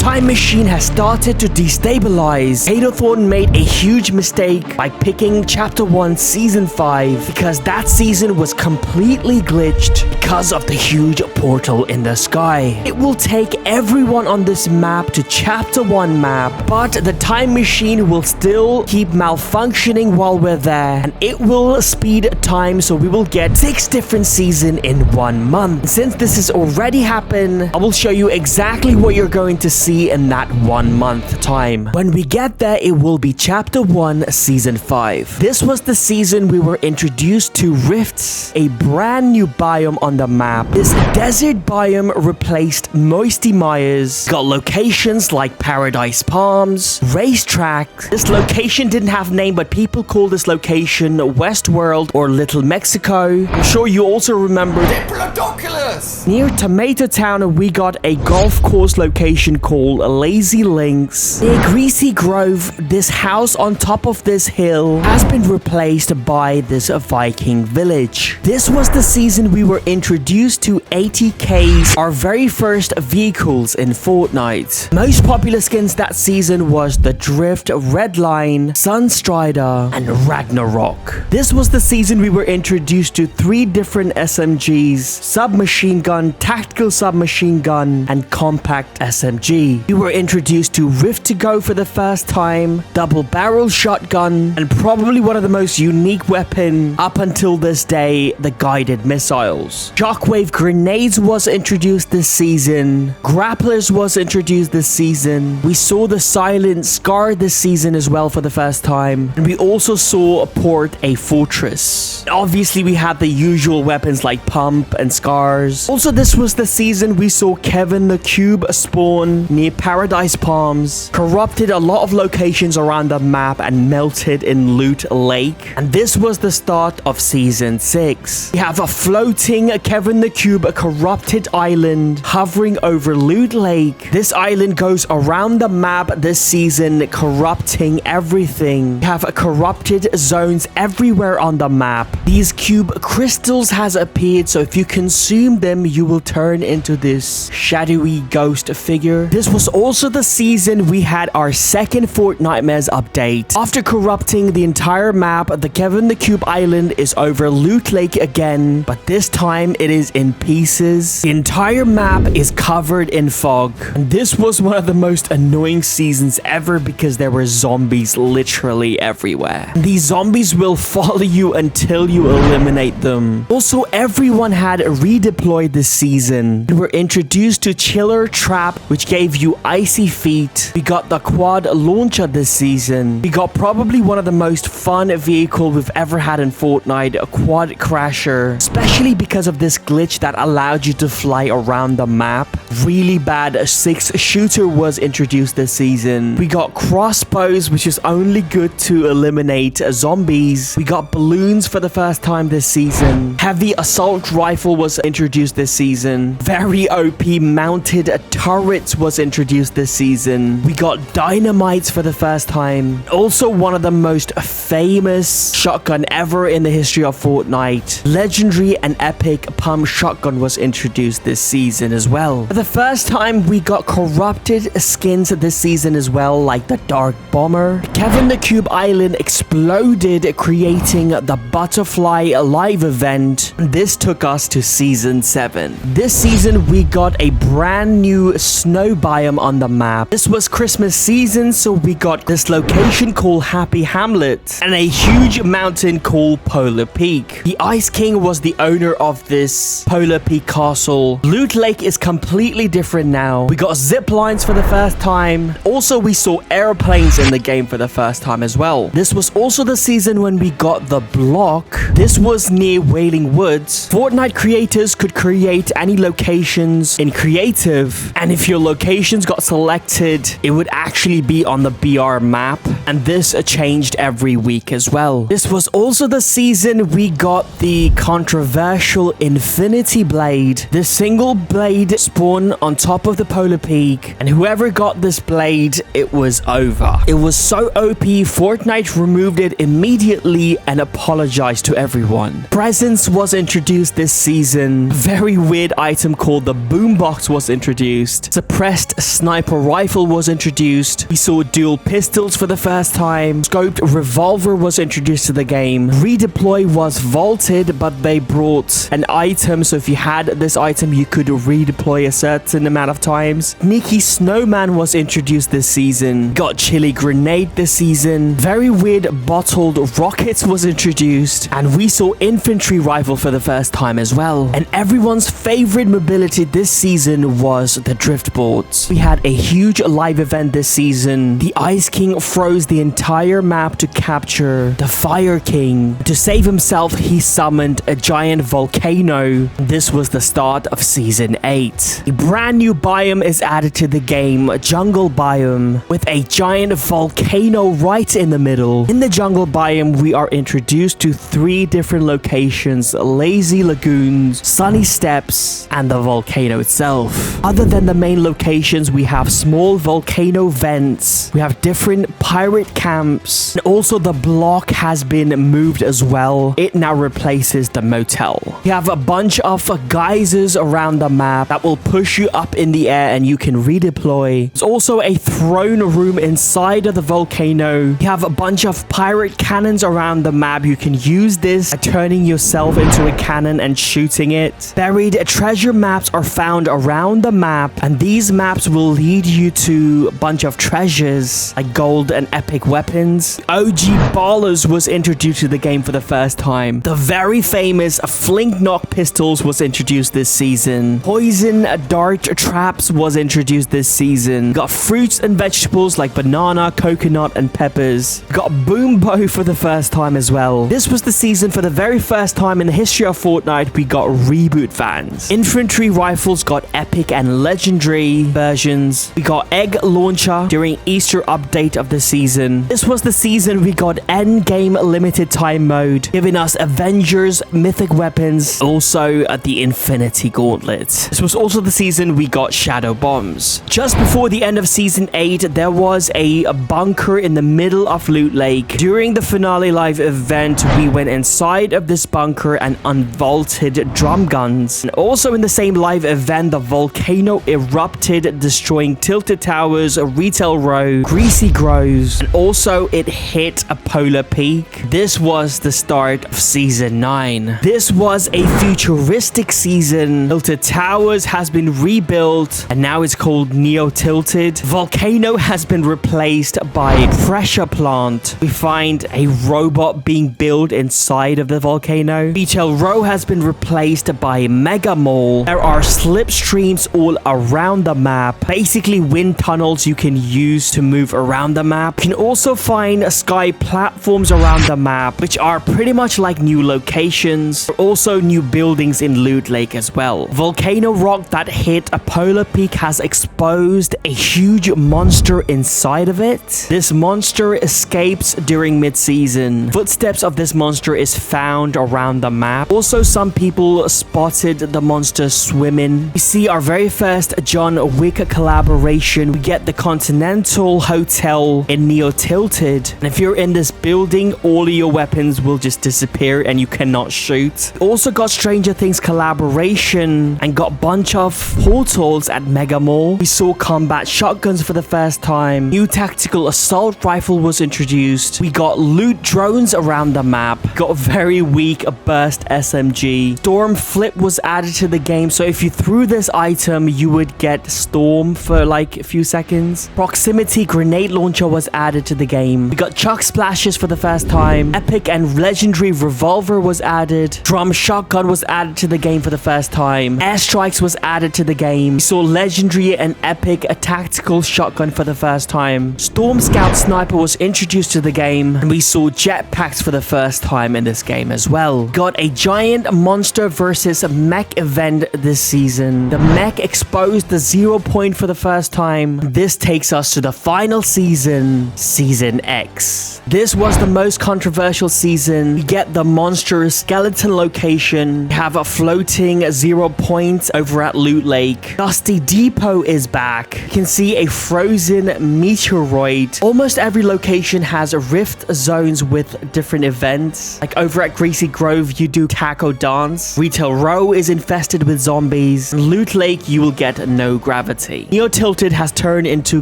time machine has started to destabilize. Hailthorne made a huge mistake by picking Chapter 1 Season 5 because that season was completely glitched because of the huge portal in the sky. It will take everyone on this map to Chapter 1 map, but the time machine will still keep malfunctioning while we're there, and it will speed time so we will get 6 different seasons in 1 month. Since this has already happened, I will show you exactly what you're going to see in that 1 month time. When we get there, it will be Chapter 1 Season 5. This was the season we were introduced to Rifts, a brand new biome on the map. This desert biome replaced Moisty Mires, got locations like Paradise Palms, racetracks. This location didn't have a name, but people call this location Westworld or Little Mexico. I'm sure you also remember Diplodocus! Near Tomato Town, we got a golf course location called Lazy Links. Near Greasy Grove, this house on top of this hill has been replaced by this Viking village. This was the season we were introduced to ATKs, our very first vehicles in Fortnite. Most popular skins that season was the Drift, Redline, Sunstrider, and Ragnarok. This was the season we were introduced to 3 different SMGs: submachine gun, tactical submachine gun, and compact SMG. We were introduced to Rift to Go for the first time, double barrel shotgun, and probably one of the most unique weapon up until this day, the guided missiles. Shockwave grenades was introduced this season. Grapplers was introduced this season. We saw the silent Scar this season as well for the first time, and we also saw port a fortress. Obviously, we had the usual weapons like pump and scars. Also, this was the season we saw Kevin the Cube spawn near Paradise Palms, corrupted a lot of locations around the map, and melted in Loot Lake. And this was the start of Season 6. We have a floating Kevin the Cube, a corrupted island hovering over Loot Lake. This island goes around the map this season, corrupting everything. We have corrupted zones everywhere on the map. These cube crystals has appeared, so if you consume them, you will turn into this shadowy ghost figure. This was also the season we had our second Fortnitemares update. After corrupting the entire map, the Kevin the Cube island is over Loot Lake again, but this time it is in pieces. The entire map is covered in fog, and this was one of the most annoying seasons ever because there were zombies literally everywhere. These zombies will follow you until you eliminate them. Also, everyone had redeployed this season. We were introduced to Chiller Trap, which gave you icy feet. We got the quad launcher this season. We got probably one of the most fun vehicles we've ever had in Fortnite, a quad crasher, especially because of this glitch that allowed you to fly around the map. Really bad 6 shooter was introduced this season. We got crossbows, which is only good to eliminate zombies. We got balloons for the first time this season. Heavy assault rifle was introduced this season. Very OP mounted turrets was introduced this season. We got dynamites for the first time. Also, one of the most famous shotgun ever in the history of Fortnite, legendary and epic pump shotgun, was introduced this season as well. For the first time, we got corrupted skins this season as well, like the Dark Bomber. Kevin the Cube Island exploded, creating the Butterfly Live event. This took us to Season 7. This season, we got a brand new snow biome on the map. This was Christmas season, so we got this location called Happy Hamlet and a huge mountain called Polar Peak. The Ice King was the owner of this Polar Peak castle. Loot Lake is completely different now. We got zip lines for the first time. Also, we saw airplanes in the game for the first time as well. This was also the season when we got the block. This was near Wailing Woods. Fortnite creators could create any locations in creative, and if your locations got selected, it would actually be on the BR map, and this changed every week as well. This was also the season we got the controversial Infinity Blade. This single blade spawned on top of the Polar Peak, and whoever got this blade, it was over. It was so OP, Fortnite removed it immediately and apologized to everyone. Presence was introduced this season. A very weird item called the boombox was introduced. Suppressed Next, sniper rifle was introduced. We saw dual pistols for the first time. Scoped revolver was introduced to the game. Redeploy was vaulted, but they brought an item, so if you had this item, you could redeploy a certain amount of times. Sneaky snowman was introduced this season. Got chili grenade this season. Very weird bottled rockets was introduced, and we saw infantry rifle for the first time as well. And everyone's favorite mobility this season was the drift boards. We had a huge live event this season. The Ice King froze the entire map to capture the Fire King. To save himself, he summoned a giant volcano. This was the start of season 8. A brand new biome is added to the game, a jungle biome, with a giant volcano right in the middle. In the jungle biome, we are introduced to 3 different locations: lazy lagoons, sunny steppes, and the volcano itself. Other than the main locations, we have small volcano vents, we have different pirate camps, and also the block has been moved as well. It now replaces the motel. We have a bunch of geysers around the map that will push you up in the air and you can redeploy. There's also a throne room inside of the volcano. You have a bunch of pirate cannons around the map. You can use this by turning yourself into a cannon and shooting it. Buried treasure maps are found around the map, and these maps will lead you to a bunch of treasures like gold and epic weapons. OG Ballers was introduced to the game for the first time. The very famous Flink Knock pistols was introduced this season. Poison dart traps was introduced this season. Got fruits and vegetables like banana, coconut, and peppers. Got boom bow for the first time as well. This was the season for the very first time in the history of Fortnite we got reboot vans. Infantry rifles got epic and legendary versions. We got egg launcher during Easter update of the season. This was the season we got end game limited time mode, giving us Avengers mythic weapons, also the Infinity Gauntlet. This was also the season we got shadow bombs. Just before the end of season 8, there was a bunker in the middle of Loot Lake. During the finale live event, we went inside of this bunker and unvaulted drum guns. And also in the same live event, the volcano erupted, destroying Tilted Towers, Retail Row, Greasy Groves, and also it hit a polar peak. This was the start of season 9. This was a futuristic season. Tilted Towers has been rebuilt and now it's called Neo Tilted. Volcano has been replaced by a pressure plant. We find a robot being built inside of the volcano. Retail Row has been replaced by a mega mall. There are slipstreams all around the map, basically wind tunnels you can use to move around the map. You can also find sky platforms around the map, which are pretty much like new locations. There are also new buildings in Loot Lake as well. Volcano rock that hit a polar peak has exposed a huge monster inside of it. This monster escapes during mid-season. Footsteps of this monster is found around the map. Also, some people spotted the monster swimming. We see our very first John Wick collaboration. We get the Continental Hotel in Neo Tilted. And if you're in this building, all of your weapons will just disappear and you cannot shoot. Also got Stranger Things collaboration and got a bunch of portals at Mega Mall. We saw combat shotguns for the first time. New tactical assault rifle was introduced. We got loot drones around the map. Got a very weak burst SMG. Storm flip was added to the game, so if you threw this item, you would get storm for like a few seconds. Proximity grenade launcher was added to the game. We got chuck splashes for the first time. Epic and legendary revolver was added. Drum shotgun was added to the game for the first time. Airstrikes was added to the game. We saw legendary and epic tactical shotgun for the first time. Storm Scout sniper was introduced to the game, and we saw jetpacks for the first time in this game as well. Got a giant monster versus mech event this season. The mech exposed the 0 point for the first time. This takes us to the final season, Season X. This was the most controversial season. We get the monster skeleton location. We have a floating 0 point over at Loot Lake. Dusty Depot is back. You can see a frozen meteoroid. Almost every location has rift zones with different events. Like over at Greasy Grove, you do taco dance. Retail Row is infested with zombies. In Loot Lake, you will get no gravity. City. Neo Tilted has turned into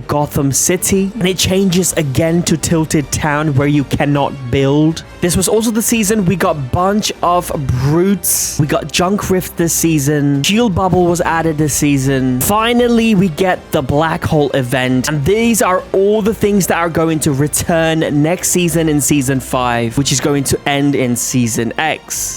Gotham City, and it changes again to Tilted Town where you cannot build. This was also the season we got bunch of brutes. We got Junk Rift this season. Shield Bubble was added this season. Finally, we get the Black Hole event. And these are all the things that are going to return next season in Season 5, which is going to end in Season X.